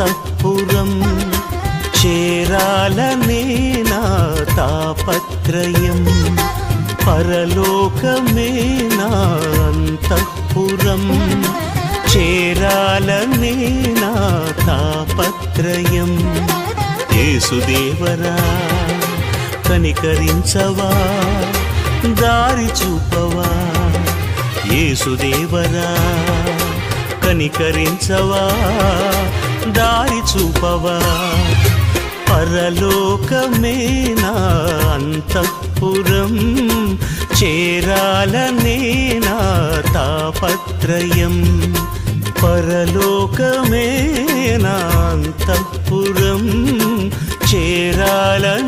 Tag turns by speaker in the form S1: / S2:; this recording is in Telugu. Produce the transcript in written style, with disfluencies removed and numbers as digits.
S1: అంతఃపురం చేరాలనే నా తాపత్రయం పరలోకమే నా అంతఃపురం చేరాలనే నా తాపత్రయం యేసుదేవరా కనికరించవా దారి చూపవా యేసుదేవరా కనికరించవా దారి చూపవా పరలోకమే నా అంతఃపురం చేరాలనే నా తాపత్రయం పరలోకమే నా అంతఃపురం చేరాలని